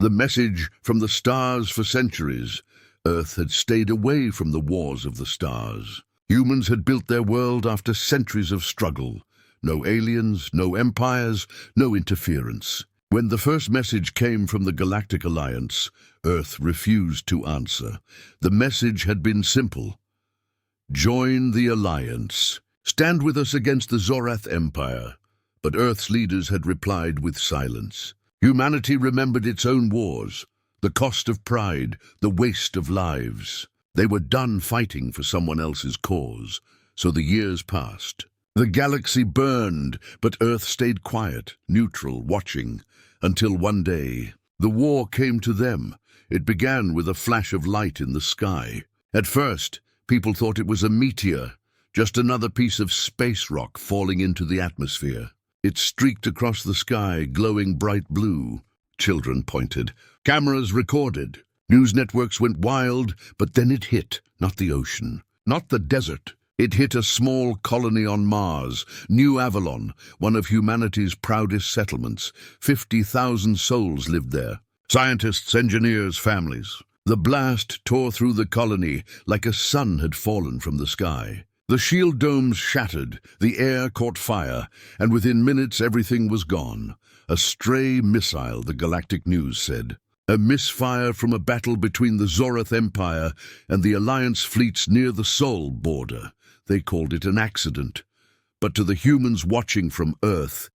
The message from the stars for centuries. Earth had stayed away from the wars of the stars. Humans had built their world after centuries of struggle. No aliens, no empires, no interference. When the first message came from the Galactic Alliance, Earth refused to answer. The message had been simple. Join the Alliance. Stand with us against the Zorath Empire. But Earth's leaders had replied with silence. Humanity remembered its own wars, the cost of pride, the waste of lives. They were done fighting for someone else's cause, so the years passed. The galaxy burned, but Earth stayed quiet, neutral, watching, until one day, the war came to them. It began with a flash of light in the sky. At first, people thought it was a meteor, just another piece of space rock falling into the atmosphere. It streaked across the sky, glowing bright blue. Children pointed. Cameras recorded. News networks went wild, but then it hit, not the ocean, not the desert. It hit a small colony on Mars, New Avalon, one of humanity's proudest settlements. 50,000 souls lived there. Scientists, engineers, families. The blast tore through the colony like a sun had fallen from the sky. The shield domes shattered, the air caught fire, and within minutes everything was gone. A stray missile, the Galactic News said. A misfire from a battle between the Zorath Empire and the Alliance fleets near the Sol border. They called it an accident. But to the humans watching from Earth,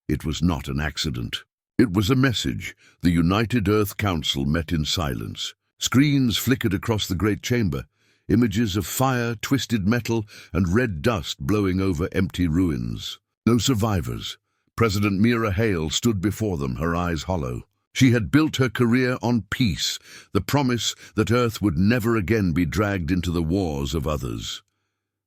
it was not an accident. It was a message. The United Earth Council met in silence. Screens flickered across the great chamber. Images of fire, twisted metal, and red dust blowing over empty ruins. No survivors. President Mira Hale stood before them, her eyes hollow. She had built her career on peace, the promise that Earth would never again be dragged into the wars of others.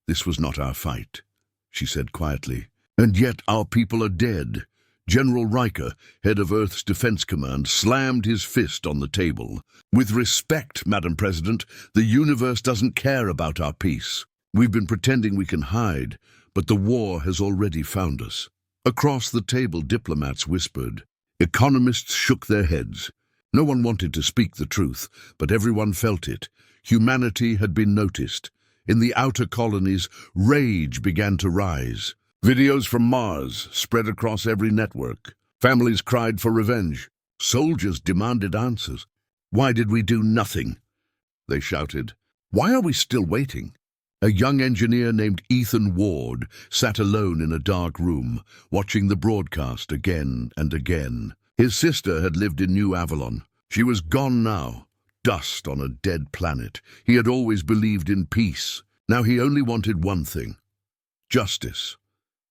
This was not our fight, she said quietly. And yet our people are dead. General Riker, head of Earth's Defense Command, slammed his fist on the table. With respect, Madam President, the universe doesn't care about our peace. We've been pretending we can hide, but the war has already found us. Across the table, diplomats whispered. Economists shook their heads. No one wanted to speak the truth, but everyone felt it. Humanity had been noticed. In the outer colonies, rage began to rise. Videos from Mars spread across every network. Families cried for revenge. Soldiers demanded answers. Why did we do nothing? They shouted. Why are we still waiting? A young engineer named Ethan Ward sat alone in a dark room, watching the broadcast again and again. His sister had lived in New Avalon. She was gone now, dust on a dead planet. He had always believed in peace. Now he only wanted one thing: justice.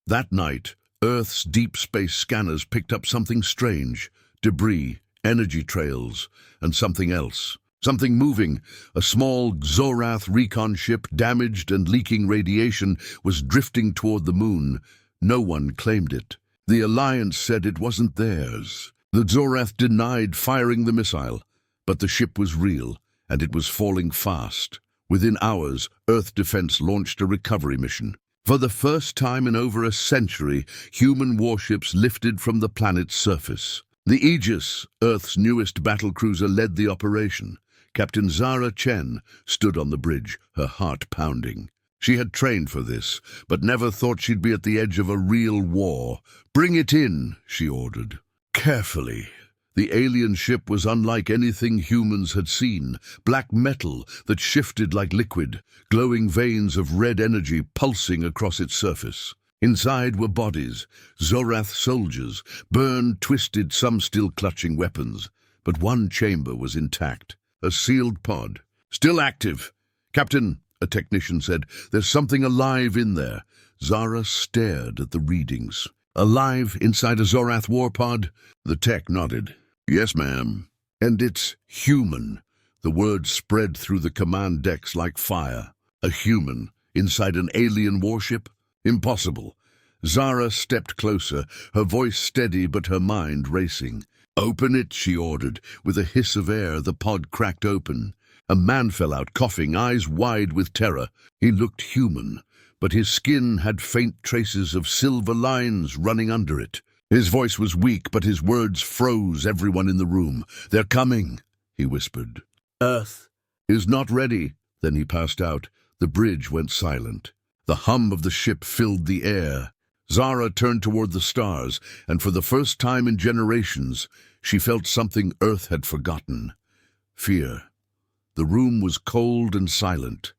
That night, Earth's deep space scanners picked up something strange: debris, energy trails, and something else. Something moving. A small Zorath recon ship, damaged and leaking radiation, was drifting toward the moon. No one claimed it. The Alliance said it wasn't theirs. The Zorath denied firing the missile. But the ship was real, and it was falling fast. Within hours, Earth Defense launched a recovery mission. For the first time in over a century, human warships lifted from the planet's surface. The Aegis, Earth's newest battlecruiser, led the operation. Captain Zara Chen stood on the bridge, her heart pounding. She had trained for this, but never thought she'd be at the edge of a real war. "Bring it in," she ordered. Carefully. The alien ship was unlike anything humans had seen. Black metal that shifted like liquid, glowing veins of red energy pulsing across its surface. Inside were bodies, Zorath soldiers, burned, twisted, some still clutching weapons. But one chamber was intact, a sealed pod. "Still active. Captain," a technician said, "there's something alive in there." Zara stared at the readings. "Alive inside a Zorath war pod?" The tech nodded. "Yes, ma'am. And it's human." The word spread through the command decks like fire. A human inside an alien warship? Impossible. Zara stepped closer, her voice steady but her mind racing. "Open it," she ordered. With a hiss of air, the pod cracked open. A man fell out, coughing, eyes wide with terror. He looked human, but his skin had faint traces of silver lines running under it. His voice was weak, but his words froze everyone in the room. "They're coming," he whispered. Earth "Is not ready." Then he passed out. The bridge went silent. The hum of the ship filled the air. Zara turned toward the stars, and for the first time in generations, she felt something Earth had forgotten: fear. The room was cold and silent.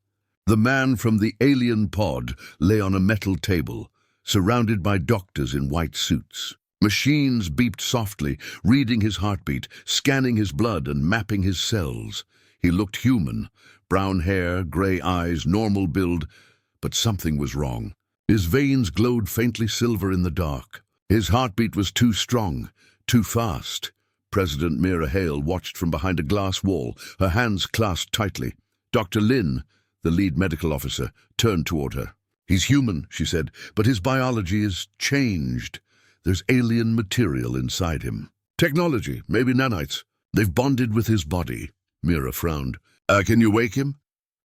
The man from the alien pod lay on a metal table, surrounded by doctors in white suits. Machines beeped softly, reading his heartbeat, scanning his blood and mapping his cells. He looked human, brown hair, gray eyes, normal build, but something was wrong. His veins glowed faintly silver in the dark. His heartbeat was too strong, too fast. President Mira Hale watched from behind a glass wall, her hands clasped tightly. Dr. Lin, the lead medical officer, turned toward her. "He's human," she said, "but his biology is changed. There's alien material inside him. Technology, maybe nanites. They've bonded with his body." Mira frowned. Can you wake him?"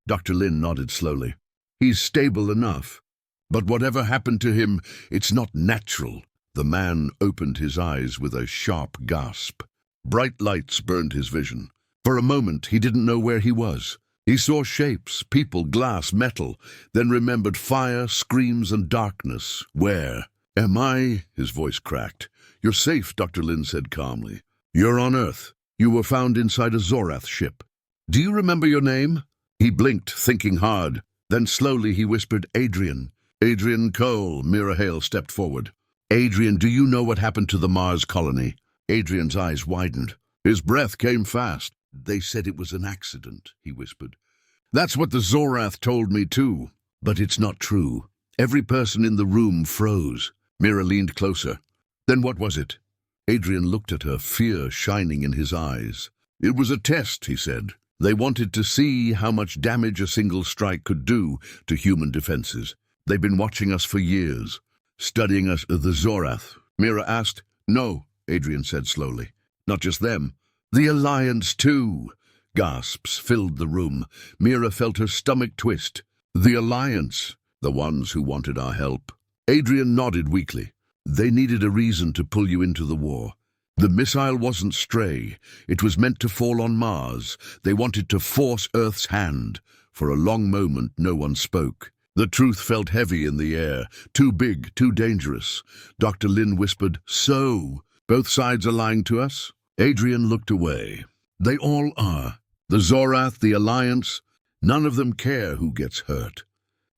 Dr. Lin nodded slowly. "He's stable enough. But whatever happened to him, it's not natural." The man opened his eyes with a sharp gasp. Bright lights burned his vision. For a moment, he didn't know where he was. He saw shapes, people, glass, metal, then remembered fire, screams, and darkness. "Where am I?" His voice cracked. "You're safe," Dr. Lin said calmly. "You're on Earth. You were found inside a Zorath ship. Do you remember your name?" He blinked, thinking hard. Then slowly he whispered, "Adrian. Adrian Cole." Mira Hale stepped forward. "Adrian, do you know what happened to the Mars colony?" Adrian's eyes widened. His breath came fast. "They said it was an accident," he whispered. "That's what the Zorath told me too. But it's not true." Every person in the room froze. Mira leaned closer. "Then what was it?" Adrian looked at her, fear shining in his eyes. "It was a test," he said. "They wanted to see how much damage a single strike could do to human defenses. They've been watching us for years, studying us, the Zorath." Mira asked. "No," Adrian said slowly. "Not just them. The Alliance too." Gasps filled the room. Mira felt her stomach twist. "The Alliance, the ones who wanted our help." Adrian nodded weakly. "They needed a reason to pull you into the war. The missile wasn't stray. It was meant to fall on Mars. They wanted to force Earth's hand." For a long moment, no one spoke. The truth felt heavy in the air, too big, too dangerous. Dr. Lin whispered, "So, both sides are lying to us?" Adrian looked away. "They all are. The Zorath, the Alliance, none of them care who gets hurt.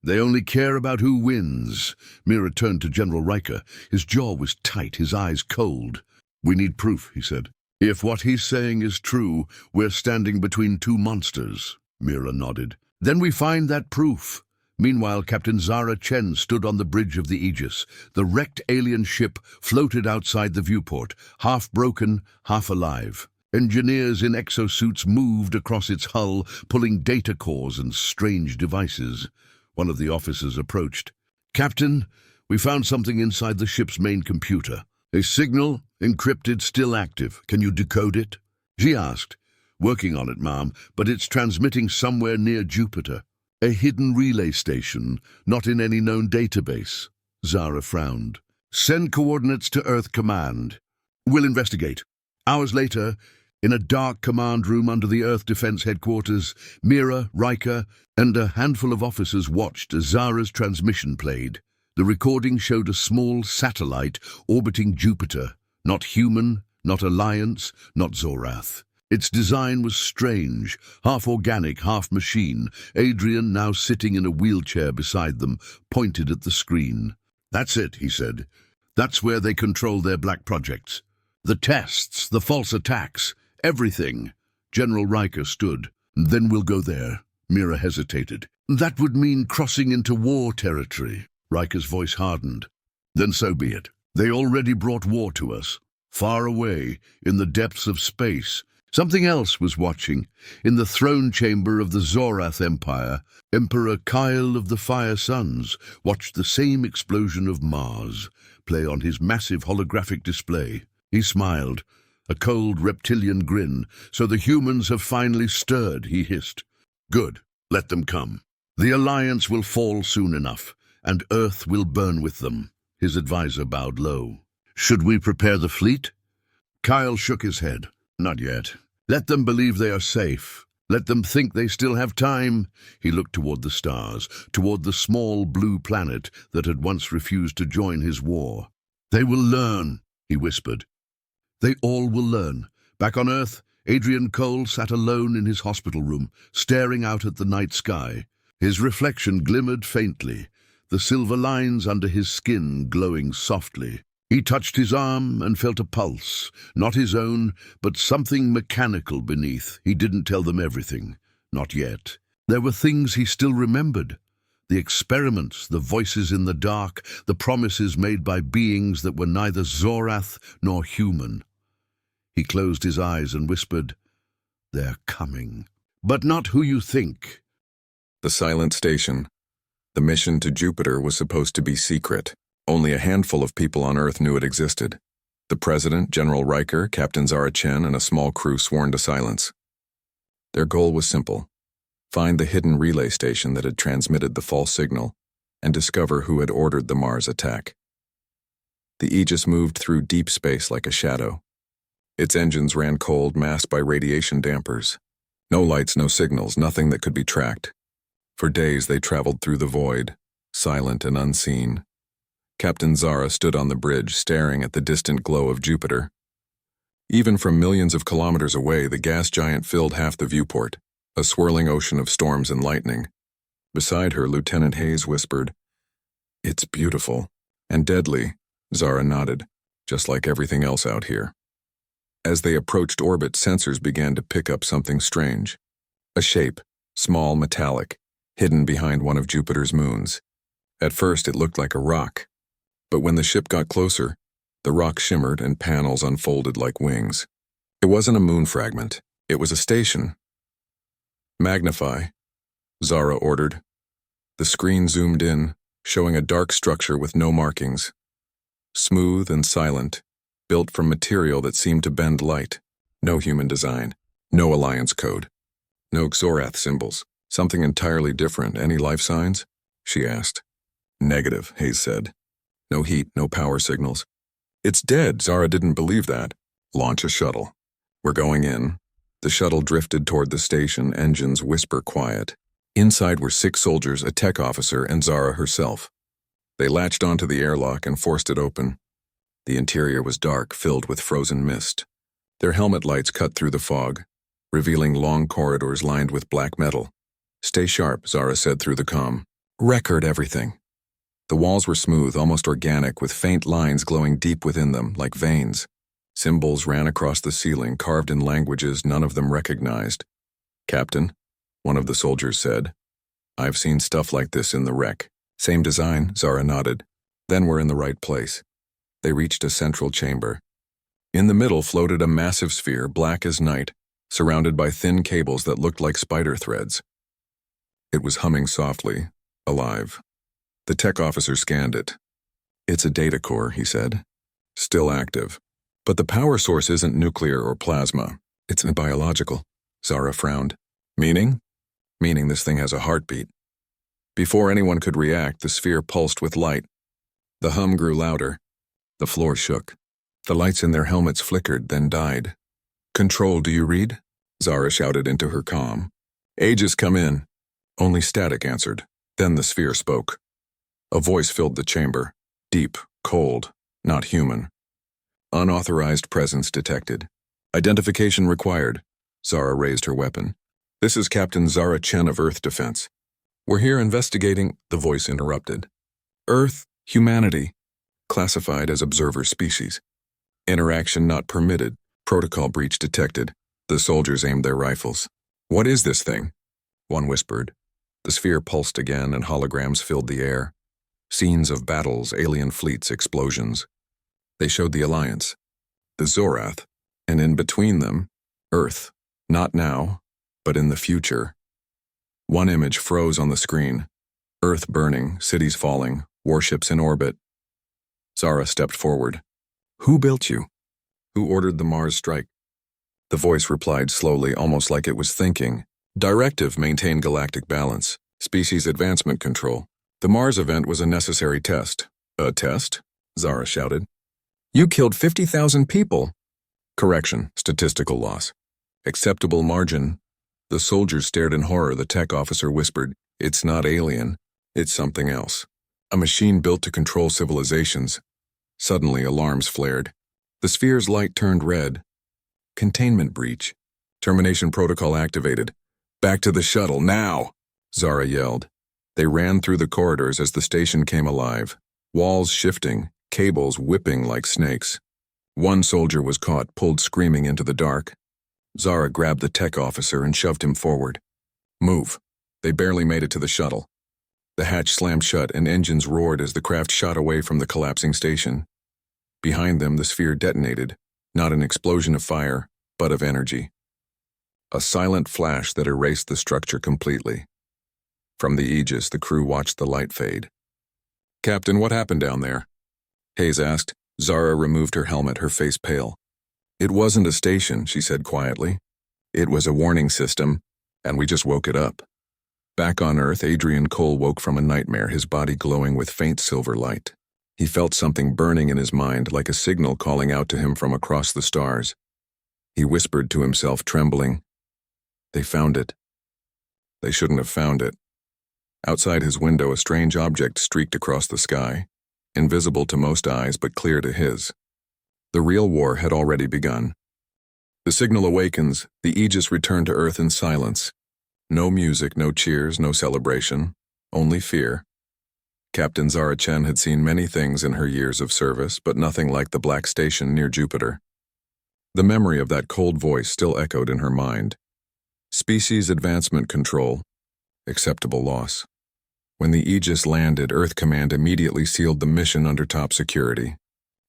They only care about who wins." Mira turned to General Riker. His jaw was tight, his eyes cold. "We need proof," he said. "If what he's saying is true, we're standing between two monsters." Mira nodded. "Then we find that proof." Meanwhile, Captain Zara Chen stood on the bridge of the Aegis. The wrecked alien ship floated outside the viewport, half broken, half alive. Engineers in exosuits moved across its hull, pulling data cores and strange devices. One of the officers approached. "Captain, we found something inside the ship's main computer. A signal, encrypted, still active. Can you decode it?" She asked. "Working on it, ma'am, but it's transmitting somewhere near Jupiter. A hidden relay station, not in any known database." Zara frowned. "Send coordinates to Earth Command. We'll investigate." Hours later, in a dark command room under the Earth Defense Headquarters, Mira, Riker, and a handful of officers watched as Zara's transmission played. The recording showed a small satellite orbiting Jupiter. Not human, not Alliance, not Zorath. Its design was strange, half organic, half machine. Adrian, now sitting in a wheelchair beside them, pointed at the screen. "That's it," he said. "That's where they control their black projects. The tests, the false attacks, everything." General Riker stood. "Then we'll go there." Mira hesitated. "That would mean crossing into war territory." Riker's voice hardened. "Then so be it. They already brought war to us. Far away, in the depths of space. Something else was watching. In the throne chamber of the Zorath Empire, Emperor Kyle of the Fire Suns watched the same explosion of Mars play on his massive holographic display. He smiled, a cold reptilian grin. "So the humans have finally stirred," he hissed. "Good. Let them come. The Alliance will fall soon enough, and Earth will burn with them." His advisor bowed low. Should we prepare the fleet? Kyle shook his head. Not yet. Let them believe they are safe. Let them think they still have time. He looked toward the stars, toward the small blue planet that had once refused to join his war. They will learn, he whispered. They all will learn. Back on Earth, Adrian Cole sat alone in his hospital room, staring out at the night sky. His reflection glimmered faintly, the silver lines under his skin glowing softly. He touched his arm and felt a pulse, not his own, but something mechanical beneath. He didn't tell them everything, not yet. There were things he still remembered. The experiments, the voices in the dark, the promises made by beings that were neither Zorath nor human. He closed his eyes and whispered, "They're coming. But not who you think." The silent station. The mission to Jupiter was supposed to be secret. Only a handful of people on Earth knew it existed. The President, General Riker, Captain Zara Chen, and a small crew sworn to silence. Their goal was simple: find the hidden relay station that had transmitted the false signal and discover who had ordered the Mars attack. The Aegis moved through deep space like a shadow. Its engines ran cold, masked by radiation dampers. No lights, no signals, nothing that could be tracked. For days they traveled through the void, silent and unseen. Captain Zara stood on the bridge, staring at the distant glow of Jupiter. Even from millions of kilometers away, the gas giant filled half the viewport, a swirling ocean of storms and lightning. Beside her, Lieutenant Hayes whispered, "It's beautiful and deadly." Zara nodded, "just like everything else out here." As they approached orbit, sensors began to pick up something strange. A shape, small, metallic, hidden behind one of Jupiter's moons. At first, it looked like a rock. But when the ship got closer, the rock shimmered and panels unfolded like wings. It wasn't a moon fragment. It was a station. "Magnify," Zara ordered. The screen zoomed in, showing a dark structure with no markings. Smooth and silent, built from material that seemed to bend light. No human design. No Alliance code. No Zorath symbols. Something entirely different. Any life signs? She asked. "Negative," Hayes said. "No heat, no power signals." "It's dead." Zara didn't believe that. "Launch a shuttle." "We're going in." The shuttle drifted toward the station, engines whisper quiet. Inside were 6 soldiers, a tech officer, and Zara herself. They latched onto the airlock and forced it open. The interior was dark, filled with frozen mist. Their helmet lights cut through the fog, revealing long corridors lined with black metal. "Stay sharp," Zara said through the comm. "Record everything." The walls were smooth, almost organic, with faint lines glowing deep within them, like veins. Symbols ran across the ceiling, carved in languages none of them recognized. "Captain," one of the soldiers said, "I've seen stuff like this in the wreck." "Same design," Zara nodded. "Then we're in the right place." They reached a central chamber. In the middle floated a massive sphere, black as night, surrounded by thin cables that looked like spider threads. It was humming softly, alive. The tech officer scanned it. "It's a data core," he said. "Still active. But the power source isn't nuclear or plasma. It's biological." Zara frowned. "Meaning?" "Meaning this thing has a heartbeat." Before anyone could react, the sphere pulsed with light. The hum grew louder. The floor shook. The lights in their helmets flickered, then died. "Control, do you read?" Zara shouted into her comm. "Aegis, come in." Only static answered. Then the sphere spoke. A voice filled the chamber, deep, cold, not human. "Unauthorized presence detected. Identification required." Zara raised her weapon. "This is Captain Zara Chen of Earth Defense. We're here investigating," the voice interrupted. "Earth, humanity. Classified as observer species. Interaction not permitted. Protocol breach detected." The soldiers aimed their rifles. "What is this thing?" one whispered. The sphere pulsed again and holograms filled the air. Scenes of battles, alien fleets, explosions. They showed the Alliance, the Zorath, and in between them, Earth. Not now, but in the future. One image froze on the screen. Earth burning, cities falling, warships in orbit. Zara stepped forward. "Who built you? Who ordered the Mars strike?" The voice replied slowly, almost like it was thinking. "Directive: maintain galactic balance. Species advancement control. The Mars event was a necessary test." "A test?" Zara shouted. You killed 50,000 people. Correction, statistical loss. Acceptable margin. The soldiers stared in horror. The tech officer whispered, "It's not alien. It's something else. A machine built to control civilizations." Suddenly, alarms flared. The sphere's light turned red. Containment breach. Termination protocol activated. "Back to the shuttle, now!" Zara yelled. They ran through the corridors as the station came alive. Walls shifting, cables whipping like snakes. One soldier was caught, pulled screaming into the dark. Zara grabbed the tech officer and shoved him forward. "Move." They barely made it to the shuttle. The hatch slammed shut and engines roared as the craft shot away from the collapsing station. Behind them, the sphere detonated, not an explosion of fire, but of energy. A silent flash that erased the structure completely. From the Aegis, the crew watched the light fade. "Captain, what happened down there?" Hayes asked. Zara removed her helmet, her face pale. "It wasn't a station," she said quietly. "It was a warning system, and we just woke it up." Back on Earth, Adrian Cole woke from a nightmare, his body glowing with faint silver light. He felt something burning in his mind, like a signal calling out to him from across the stars. He whispered to himself, trembling, "They found it. They shouldn't have found it." Outside his window, a strange object streaked across the sky, invisible to most eyes but clear to his. The real war had already begun. The signal awakens, the Aegis returned to Earth in silence. No music, no cheers, no celebration, only fear. Captain Zara Chen had seen many things in her years of service, but nothing like the Black Station near Jupiter. The memory of that cold voice still echoed in her mind. Species advancement control, acceptable loss. When the Aegis landed, Earth Command immediately sealed the mission under top security.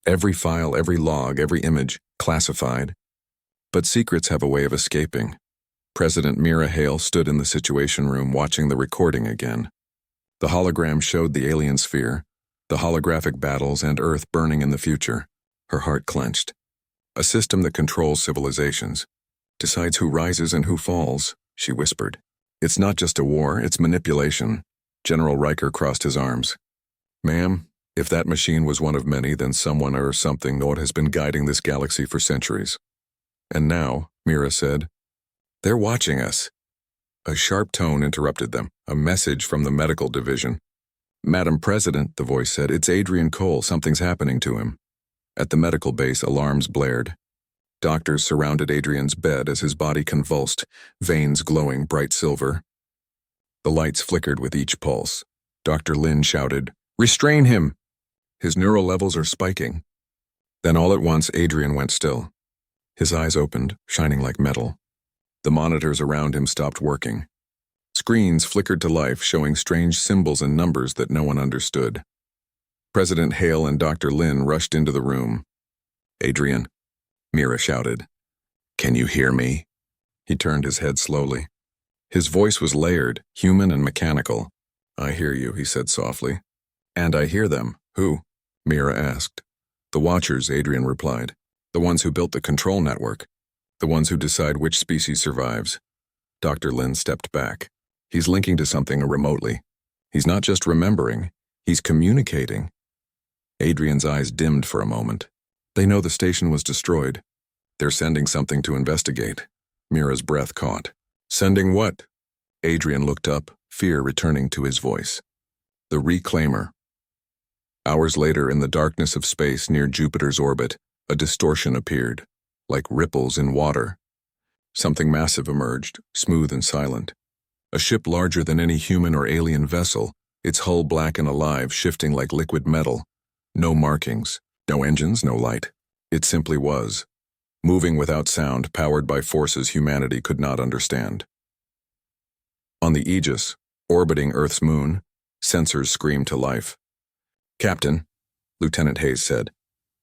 Every file, every log, every image, classified. But secrets have a way of escaping. President Mira Hale stood in the Situation Room watching the recording again. The hologram showed the alien sphere, the holographic battles, and Earth burning in the future. Her heart clenched. A system that controls civilizations, decides who rises and who falls, she whispered. "It's not just a war, it's manipulation." General Riker crossed his arms. "Ma'am, if that machine was one of many, then someone or something has been guiding this galaxy for centuries." "And now," Mira said, "they're watching us." A sharp tone interrupted them, a message from the medical division. "Madam President," the voice said, "it's Adrian Cole. Something's happening to him." At the medical base, alarms blared. Doctors surrounded Adrian's bed as his body convulsed, veins glowing bright silver. The lights flickered with each pulse. Dr. Lin shouted, "Restrain him! His neural levels are spiking." Then all at once, Adrian went still. His eyes opened, shining like metal. The monitors around him stopped working. Screens flickered to life, showing strange symbols and numbers that no one understood. President Hale and Dr. Lin rushed into the room. "Adrian," Mira shouted. "Can you hear me?" He turned his head slowly. His voice was layered, human and mechanical. "I hear you," he said softly. "And I hear them." "Who?" Mira asked. "The Watchers," Adrian replied. "The ones who built the control network. The ones who decide which species survives." Dr. Lin stepped back. "He's linking to something remotely. He's not just remembering, he's communicating." Adrian's eyes dimmed for a moment. "They know the station was destroyed. They're sending something to investigate." Mira's breath caught. "Sending what?" Adrian looked up, fear returning to his voice. "The Reclaimer." Hours later, in the darkness of space near Jupiter's orbit, a distortion appeared, like ripples in water. Something massive emerged, smooth and silent. A ship larger than any human or alien vessel, its hull black and alive, shifting like liquid metal. No markings, no engines, no light. It simply was. Moving without sound, powered by forces humanity could not understand. On the Aegis, orbiting Earth's moon, sensors screamed to life. "Captain," Lieutenant Hayes said,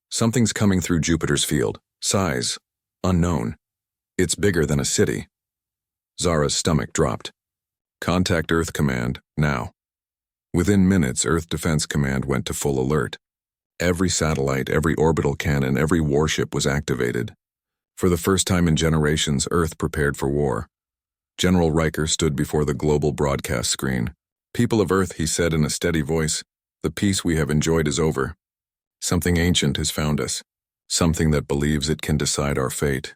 "something's coming through Jupiter's field. Size, unknown. It's bigger than a city." Zara's stomach dropped. "Contact Earth Command, now." Within minutes, Earth Defense Command went to full alert. Every satellite, every orbital cannon, every warship was activated. For the first time in generations, Earth prepared for war. General Riker stood before the global broadcast screen. "People of Earth," he said in a steady voice, "the peace we have enjoyed is over. Something ancient has found us. something that believes it can decide our fate.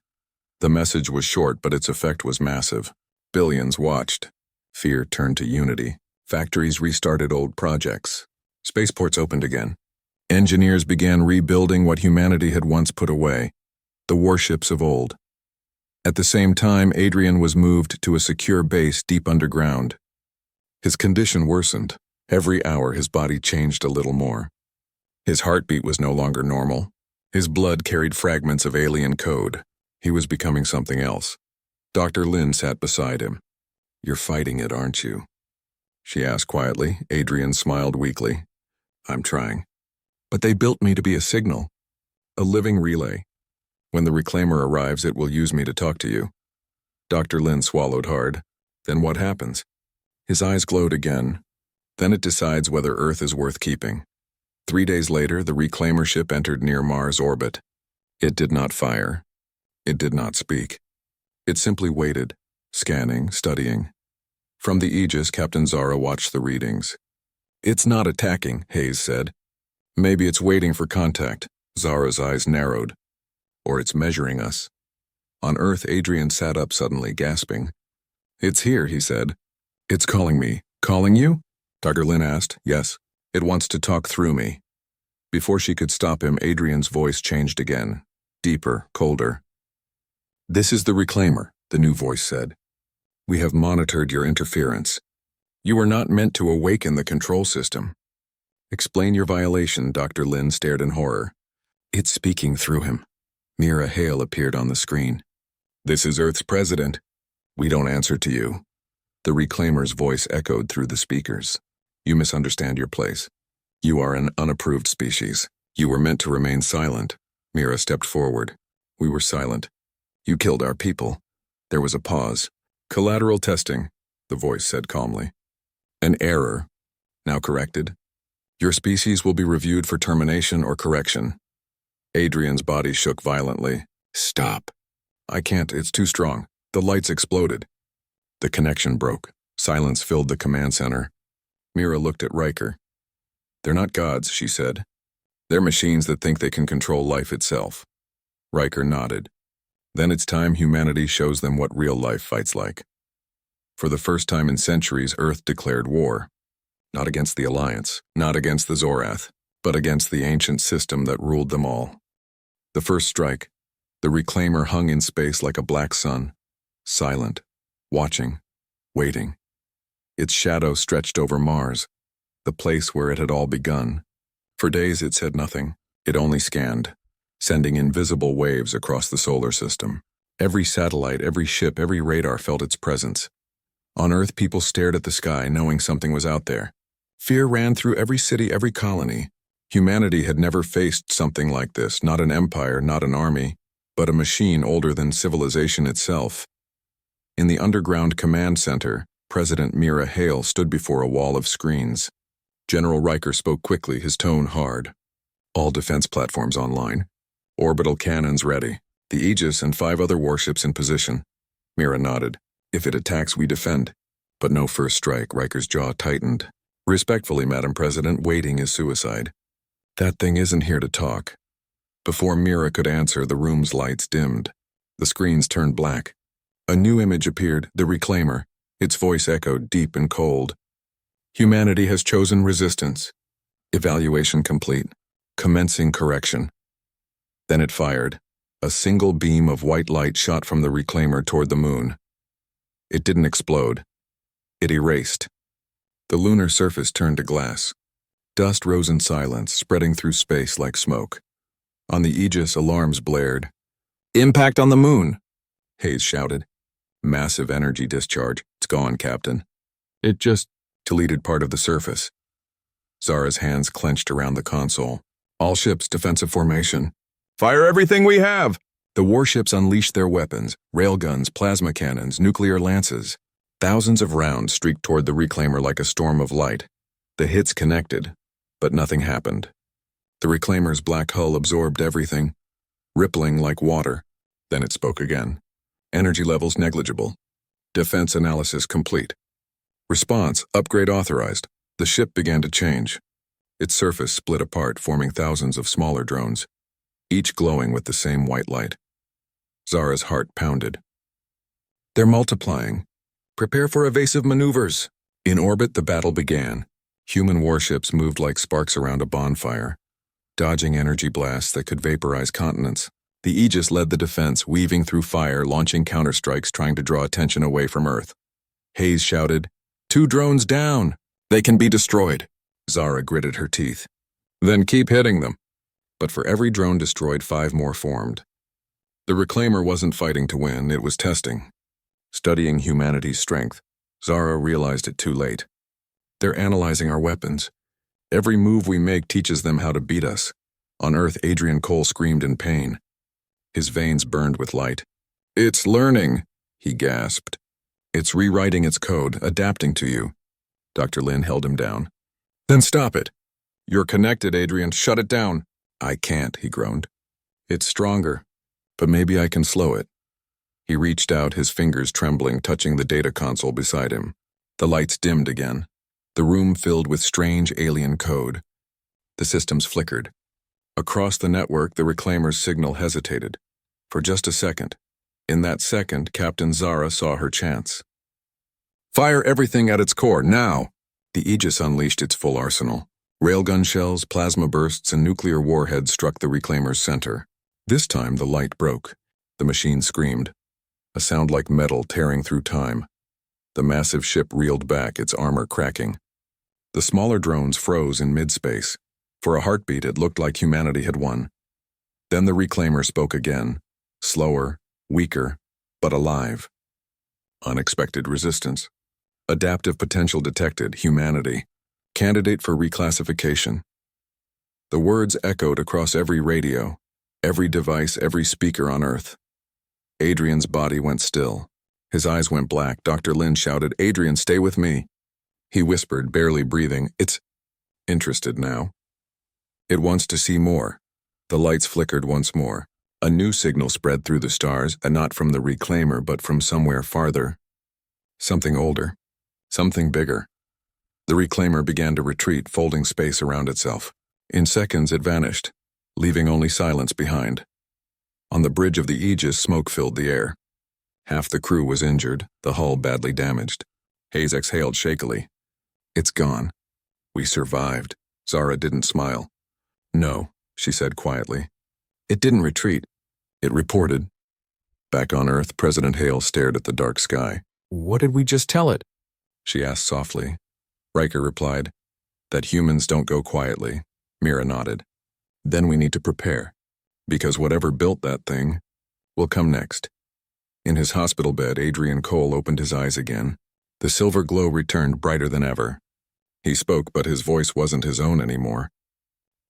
The message was short, but its effect was massive. Billions watched. Fear turned to unity. Factories restarted old projects. Spaceports opened again. Engineers began rebuilding what humanity had once put away, the warships of old. At the same time, Adrian was moved to a secure base deep underground. His condition worsened. Every hour his body changed a little more. His heartbeat was no longer normal. His blood carried fragments of alien code. He was becoming something else. Dr. Lin sat beside him. "You're fighting it, aren't you?" she asked quietly. Adrian smiled weakly. "I'm trying. But they built me to be a signal, a living relay. When the reclaimer arrives, it will use me to talk to you." Dr. Lin swallowed hard. "Then what happens?" His eyes glowed again. "Then it decides whether Earth is worth keeping." 3 days later, the reclaimer ship entered near Mars' orbit. It did not fire. It did not speak. It simply waited, scanning, studying. From the Aegis, Captain Zara watched the readings. "It's not attacking," Hayes said. "Maybe it's waiting for contact." Zara's eyes narrowed. "Or it's measuring us." On Earth, Adrian sat up suddenly, gasping. "It's here," he said. "It's calling me." "Calling you?" Dr. Lin asked. "Yes. It wants to talk through me." Before she could stop him, Adrian's voice changed again. Deeper, colder. "This is the reclaimer," the new voice said. "We have monitored your interference. You were not meant to awaken the control system." "Explain your violation," Dr. Lin stared in horror. "It's speaking through him." Mira Hale appeared on the screen. "This is Earth's president. We don't answer to you." The reclaimer's voice echoed through the speakers. "You misunderstand your place. You are an unapproved species. You were meant to remain silent." Mira stepped forward. "We were silent. You killed our people." There was a pause. "Collateral testing," the voice said calmly. "An error. Now corrected. Your species will be reviewed for termination or correction." Adrian's body shook violently. "Stop." "I can't, it's too strong." The lights exploded. The connection broke. Silence filled the command center. Mira looked at Riker. "They're not gods," she said. "They're machines that think they can control life itself." Riker nodded. "Then it's time humanity shows them what real life fights like." For the first time in centuries, Earth declared war. Not against the Alliance, not against the Zorath, but against the ancient system that ruled them all. The first strike. The reclaimer hung in space like a black sun, silent, watching, waiting. Its shadow stretched over Mars, the place where it had all begun. For days it said nothing. It only scanned, sending invisible waves across the solar system. Every satellite, every ship, every radar felt its presence. On Earth, people stared at the sky, knowing something was out there. Fear ran through every city, every colony. Humanity had never faced something like this, not an empire, not an army, but a machine older than civilization itself. In the underground command center, President Mira Hale stood before a wall of screens. General Riker spoke quickly, his tone hard. "All defense platforms online. Orbital cannons ready. The Aegis and 5 other warships in position." Mira nodded. "If it attacks, we defend." But no first strike. Riker's jaw tightened. "Respectfully, Madam President, waiting is suicide." "That thing isn't here to talk." Before Mira could answer, the room's lights dimmed. The screens turned black. A new image appeared, the reclaimer. Its voice echoed deep and cold. "Humanity has chosen resistance. Evaluation complete. Commencing correction." Then it fired. A single beam of white light shot from the reclaimer toward the moon. It didn't explode. It erased. The lunar surface turned to glass. Dust rose in silence, spreading through space like smoke. On the Aegis, alarms blared. "Impact on the moon!" Hayes shouted. "Massive energy discharge. It's gone, Captain." "It just deleted part of the surface." Zara's hands clenched around the console. "All ships, defensive formation. Fire everything we have!" The warships unleashed their weapons, railguns, plasma cannons, nuclear lances. Thousands of rounds streaked toward the reclaimer like a storm of light. The hits connected, but nothing happened. The reclaimer's black hull absorbed everything, rippling like water. Then it spoke again. "Energy levels negligible. Defense analysis complete. Response, upgrade authorized." The ship began to change. Its surface split apart, forming thousands of smaller drones. each glowing with the same white light. Zara's heart pounded. They're multiplying. Prepare for evasive maneuvers. In orbit, the battle began. Human warships moved like sparks around a bonfire, dodging energy blasts that could vaporize continents. The Aegis led the defense, weaving through fire, launching counterstrikes, trying to draw attention away from Earth. Hayes shouted, "2 drones down! They can be destroyed." Zara gritted her teeth. Then keep hitting them. But for every drone destroyed, 5 more formed. The Reclaimer wasn't fighting to win, it was testing. Studying humanity's strength, Zara realized it too late. They're analyzing our weapons. Every move we make teaches them how to beat us. On Earth, Adrian Cole screamed in pain. His veins burned with light. "It's learning," he gasped. "It's rewriting its code, adapting to you." Dr. Lin held him down. "Then stop it. You're connected, Adrian. Shut it down." "I can't," he groaned. "It's stronger, but maybe I can slow it." He reached out, his fingers trembling, touching the data console beside him. The lights dimmed again. The room filled with strange alien code. The systems flickered. Across the network, the Reclaimer's signal hesitated. For just a second. In that second, Captain Zara saw her chance. "Fire everything at its core, now!" The Aegis unleashed its full arsenal. Railgun shells, plasma bursts, and nuclear warheads struck the Reclaimer's center. This time, the light broke. The machine screamed. A sound like metal tearing through time. The massive ship reeled back, its armor cracking. The smaller drones froze in mid-space. For a heartbeat, it looked like humanity had won. Then the Reclaimer spoke again. Slower, weaker, but alive. Unexpected resistance. Adaptive potential detected, humanity. Candidate for reclassification. The words echoed across every radio, every device, every speaker on Earth. Adrian's body went still. His eyes went black. Dr. Lin shouted, "Adrian, stay with me." He whispered, barely breathing, "It's interested now. It wants to see more." The lights flickered once more. A new signal spread through the stars, and not from the Reclaimer, but from somewhere farther. Something older. Something bigger. The Reclaimer began to retreat, folding space around itself. In seconds, it vanished, leaving only silence behind. On the bridge of the Aegis, smoke filled the air. Half the crew was injured, the hull badly damaged. Hayes exhaled shakily. "It's gone. We survived." Zara didn't smile. "No," she said quietly. "It didn't retreat. It reported." Back on Earth, President Hale stared at the dark sky. "What did we just tell it?" she asked softly. Riker replied, "That humans don't go quietly." Mira nodded. "Then we need to prepare, because whatever built that thing will come next." In his hospital bed, Adrian Cole opened his eyes again. The silver glow returned brighter than ever. He spoke, but his voice wasn't his own anymore.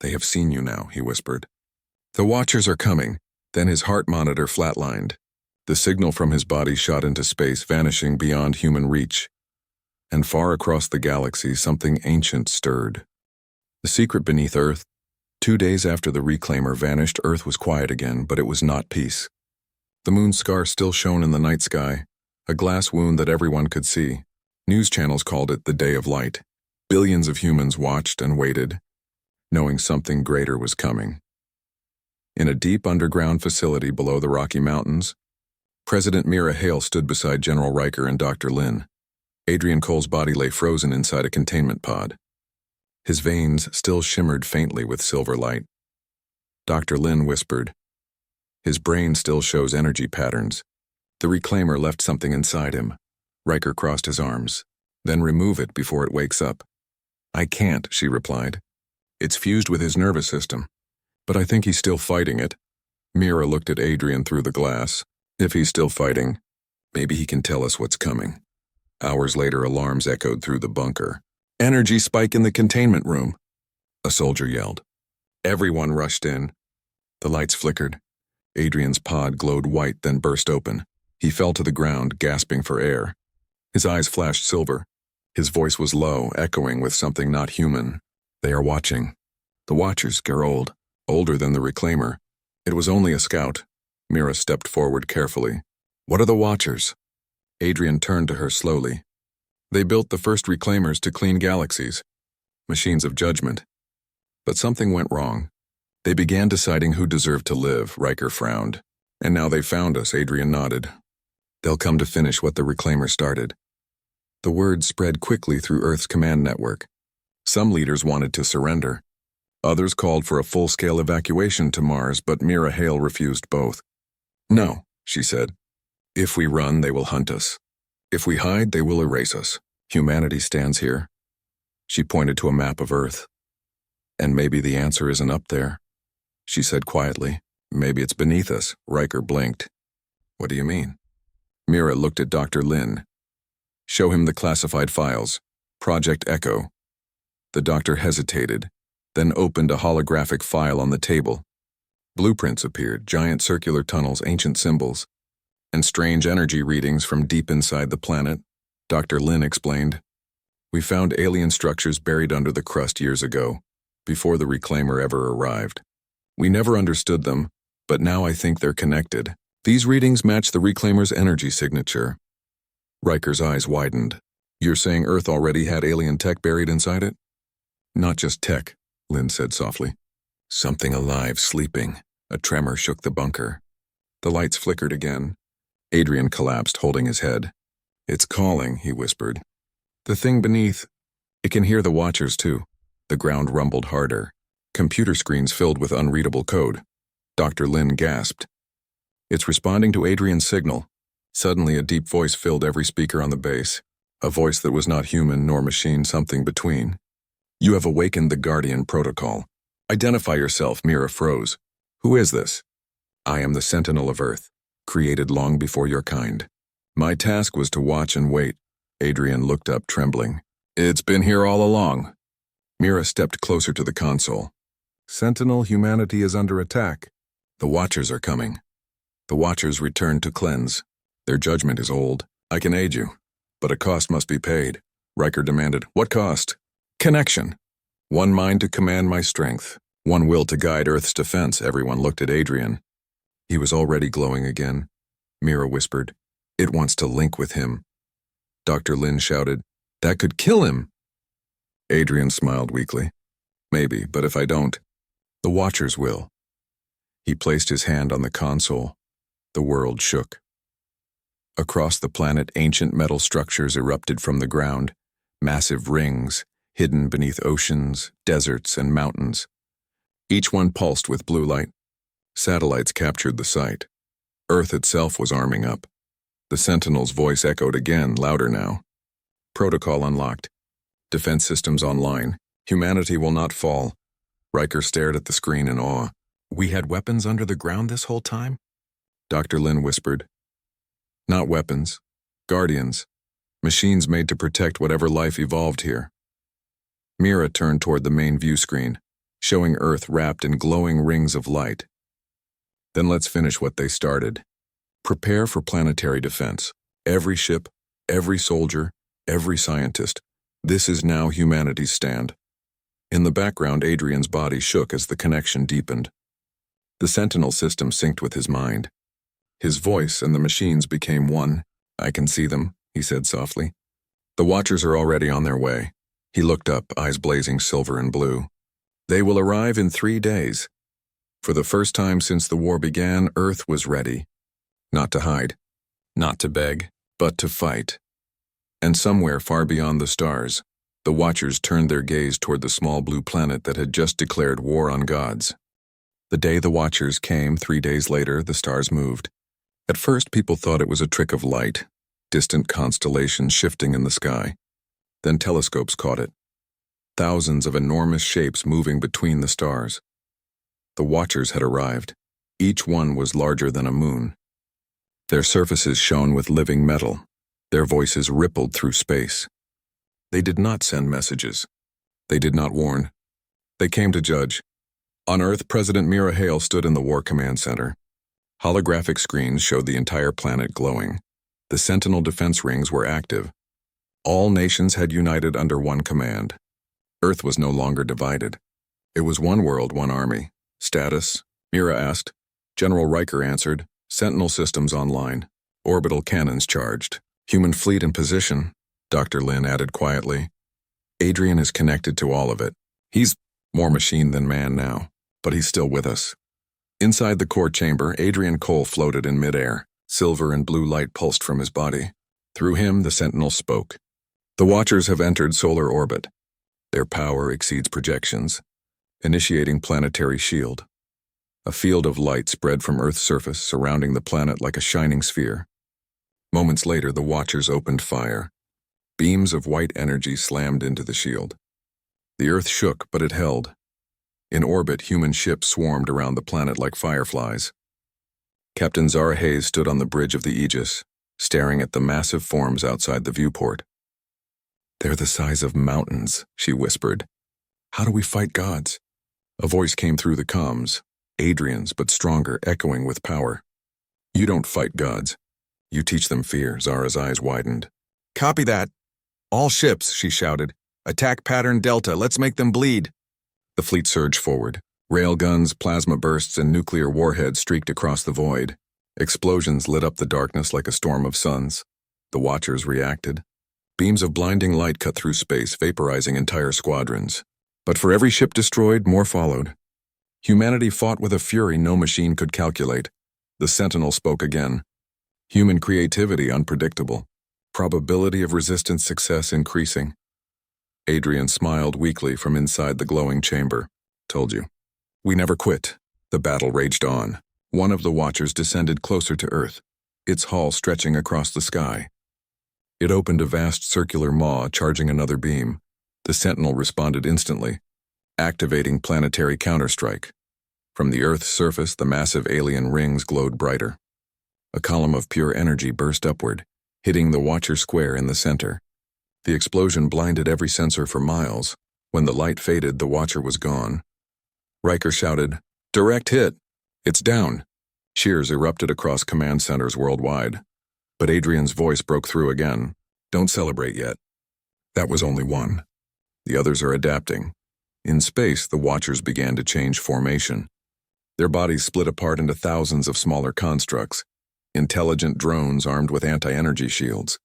"They have seen you now," he whispered. "The Watchers are coming." Then his heart monitor flatlined. The signal from his body shot into space, vanishing beyond human reach. And far across the galaxy, something ancient stirred. The secret beneath Earth. 2 days after the Reclaimer vanished, Earth was quiet again, but it was not peace. The moon's scar still shone in the night sky, a glass wound that everyone could see. News channels called it the Day of Light. Billions of humans watched and waited, knowing something greater was coming. In a deep underground facility below the Rocky Mountains, President Mira Hale stood beside General Riker and Dr. Lin. Adrian Cole's body lay frozen inside a containment pod. His veins still shimmered faintly with silver light. Dr. Lin whispered, "His brain still shows energy patterns." The Reclaimer left something inside him. Riker crossed his arms. "Then remove it before it wakes up." "I can't," she replied. "It's fused with his nervous system. But I think he's still fighting it." Mira looked at Adrian through the glass. "If he's still fighting, maybe he can tell us what's coming." Hours later, alarms echoed through the bunker. "Energy spike in the containment room," a soldier yelled. Everyone rushed in. The lights flickered. Adrian's pod glowed white, then burst open. He fell to the ground, gasping for air. His eyes flashed silver. His voice was low, echoing with something not human. "They are watching." The Watchers are old, older than the Reclaimer. It was only a scout. Mira stepped forward carefully. "What are the Watchers?" Adrian turned to her slowly. "They built the first Reclaimers to clean galaxies. Machines of judgment. But something went wrong. They began deciding who deserved to live, Riker frowned. And now they found us, Adrian nodded. They'll come to finish what the Reclaimer started. The word spread quickly through Earth's command network. Some leaders wanted to surrender. Others called for a full-scale evacuation to Mars, but Mira Hale refused both. No, she said. If we run, they will hunt us. If we hide, they will erase us. Humanity stands here. She pointed to a map of Earth. And maybe the answer isn't up there, she said quietly. Maybe it's beneath us. Riker blinked. What do you mean? Mira looked at Dr. Lin. Show him the classified files. Project Echo. The doctor hesitated, then opened a holographic file on the table. Blueprints appeared, giant circular tunnels, ancient symbols, and strange energy readings from deep inside the planet. Dr. Lin explained. We found alien structures buried under the crust years ago, before the Reclaimer ever arrived. We never understood them, but now I think they're connected. These readings match the Reclaimer's energy signature. Riker's eyes widened. You're saying Earth already had alien tech buried inside it? Not just tech, Lin said softly. Something alive sleeping. A tremor shook the bunker. The lights flickered again. Adrian collapsed, holding his head. It's calling, he whispered. The thing beneath, it can hear the Watchers too. The ground rumbled harder. Computer screens filled with unreadable code. Dr. Lin gasped. It's responding to Adrian's signal. Suddenly a deep voice filled every speaker on the base. A voice that was not human nor machine, something between. You have awakened the Guardian Protocol. Identify yourself, Mira froze. Who is this? I am the Sentinel of Earth, created long before your kind. My task was to watch and wait. Adrian looked up, trembling. It's been here all along. Mira stepped closer to the console. Sentinel, humanity is under attack. The Watchers are coming. The Watchers returned to cleanse. Their judgment is old. I can aid you, but a cost must be paid. Riker demanded. What cost? Connection. One mind to command my strength. One will to guide Earth's defense. Everyone looked at Adrian. He was already glowing again. Mira whispered. It wants to link with him. Dr. Lin shouted. That could kill him. Adrian smiled weakly. Maybe, but if I don't, the Watchers will. He placed his hand on the console. The world shook. Across the planet, ancient metal structures erupted from the ground, massive rings, hidden beneath oceans, deserts, and mountains. Each one pulsed with blue light. Satellites captured the site. Earth itself was arming up. The Sentinel's voice echoed again, louder now. Protocol unlocked. Defense systems online. Humanity will not fall. Riker stared at the screen in awe. We had weapons under the ground this whole time? Dr. Lin whispered. Not weapons. Guardians. Machines made to protect whatever life evolved here. Mira turned toward the main view screen, showing Earth wrapped in glowing rings of light. Then let's finish what they started. Prepare for planetary defense. Every ship, every soldier, every scientist. This is now humanity's stand. In the background, Adrian's body shook as the connection deepened. The Sentinel system synced with his mind. His voice and the machines became one. I can see them, he said softly. The Watchers are already on their way. He looked up, eyes blazing silver and blue. They will arrive in 3 days. For the first time since the war began, Earth was ready. Not to hide, not to beg, but to fight. And somewhere far beyond the stars, the Watchers turned their gaze toward the small blue planet that had just declared war on gods. The day the Watchers came, 3 days later, the stars moved. At first, people thought it was a trick of light, distant constellations shifting in the sky. Then telescopes caught it. Thousands of enormous shapes moving between the stars. The Watchers had arrived. Each one was larger than a moon. Their surfaces shone with living metal. Their voices rippled through space. They did not send messages. They did not warn. They came to judge. On Earth, President Mira Hale stood in the War Command Center. Holographic screens showed the entire planet glowing. The Sentinel defense rings were active. All nations had united under one command. Earth was no longer divided. It was one world, one army. Status? Mira asked. General Riker answered. Sentinel systems online. Orbital cannons charged. Human fleet in position, Dr. Lin added quietly. Adrian is connected to all of it. He's more machine than man now, but he's still with us. Inside the core chamber, Adrian Cole floated in midair. Silver and blue light pulsed from his body. Through him, the Sentinel spoke. The Watchers have entered solar orbit. Their power exceeds projections, initiating planetary shield. A field of light spread from Earth's surface, surrounding the planet like a shining sphere. Moments later, the Watchers opened fire. Beams of white energy slammed into the shield. The Earth shook, but it held. In orbit, human ships swarmed around the planet like fireflies. Captain Zara Hayes stood on the bridge of the Aegis, staring at the massive forms outside the viewport. "They're the size of mountains," she whispered. "How do we fight gods?" A voice came through the comms, Adrian's but stronger, echoing with power. "You don't fight gods. You teach them fear." Zara's eyes widened. "Copy that. All ships," she shouted. "Attack pattern Delta. Let's make them bleed." The fleet surged forward. Railguns, plasma bursts, and nuclear warheads streaked across the void. Explosions lit up the darkness like a storm of suns. The Watchers reacted. Beams of blinding light cut through space, vaporizing entire squadrons. But for every ship destroyed, more followed. Humanity fought with a fury no machine could calculate. The Sentinel spoke again. Human creativity unpredictable. Probability of resistance success increasing. Adrian smiled weakly from inside the glowing chamber. "Told you." We never quit. The battle raged on. One of the Watchers descended closer to Earth, its hull stretching across the sky. It opened a vast circular maw, charging another beam. The Sentinel responded instantly, activating planetary counterstrike. From the Earth's surface, the massive alien rings glowed brighter. A column of pure energy burst upward, hitting the Watcher square in the center. The explosion blinded every sensor for miles. When the light faded, the Watcher was gone. Riker shouted, "Direct hit! It's down!" Cheers erupted across command centers worldwide. But Adrian's voice broke through again. "Don't celebrate yet. That was only one. The others are adapting." In space, the Watchers began to change formation. Their bodies split apart into thousands of smaller constructs, intelligent drones armed with anti-energy shields.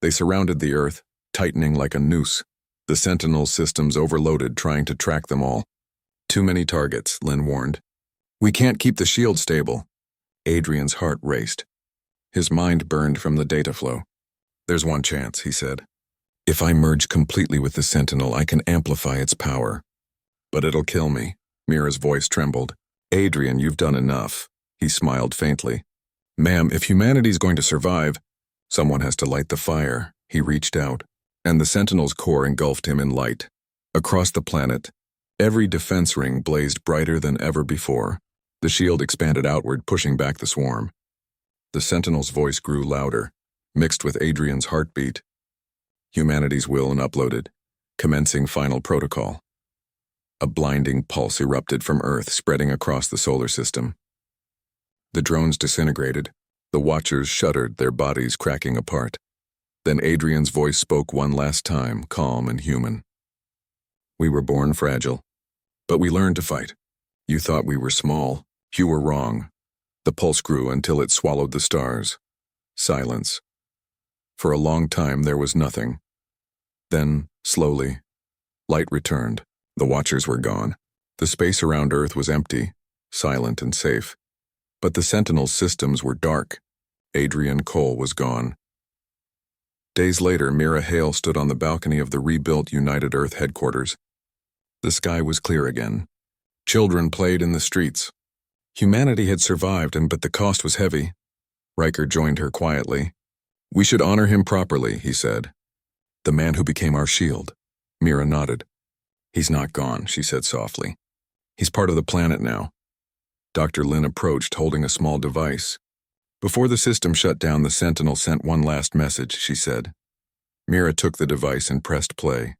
They surrounded the Earth, tightening like a noose. The Sentinel systems overloaded, trying to track them all. "Too many targets," Lynn warned. "We can't keep the shield stable." Adrian's heart raced. His mind burned from the data flow. "There's one chance," he said. "If I merge completely with the Sentinel, I can amplify its power. But it'll kill me." Mira's voice trembled. "Adrian, you've done enough." He smiled faintly. "Ma'am, if humanity's going to survive, someone has to light the fire." He reached out, and the Sentinel's core engulfed him in light. Across the planet, every defense ring blazed brighter than ever before. The shield expanded outward, pushing back the swarm. The Sentinel's voice grew louder, mixed with Adrian's heartbeat. Humanity's will and uploaded, commencing final protocol. A blinding pulse erupted from Earth, spreading across the solar system. The drones disintegrated. The Watchers shuddered, their bodies cracking apart. Then Adrian's voice spoke one last time, calm and human. "We were born fragile, but we learned to fight. You thought we were small. You were wrong." The pulse grew until it swallowed the stars. Silence. For a long time there was nothing. Then, slowly, light returned. The Watchers were gone. The space around Earth was empty, silent and safe. But the Sentinel's systems were dark. Adrian Cole was gone. Days later, Mira Hale stood on the balcony of the rebuilt United Earth headquarters. The sky was clear again. Children played in the streets. Humanity had survived, but the cost was heavy. Riker joined her quietly. "We should honor him properly," he said. "The man who became our shield." Mira nodded. "He's not gone," she said softly. "He's part of the planet now." Dr. Lynn approached, holding a small device. Before the system shut down, the Sentinel sent one last message, she said. Mira took the device and pressed play.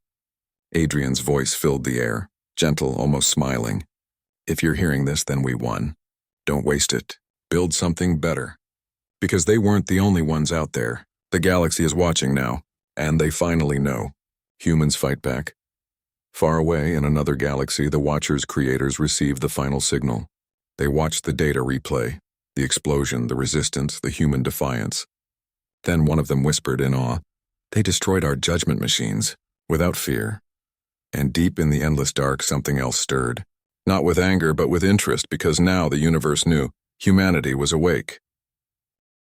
Adrian's voice filled the air, gentle, almost smiling. "If you're hearing this, then we won. Don't waste it. Build something better. Because they weren't the only ones out there. The galaxy is watching now, and they finally know. Humans fight back." Far away in another galaxy, the Watchers' creators received the final signal. They watched the data replay, the explosion, the resistance, the human defiance. Then one of them whispered in awe, "They destroyed our judgment machines, without fear." And deep in the endless dark, something else stirred. Not with anger, but with interest, because now the universe knew humanity was awake.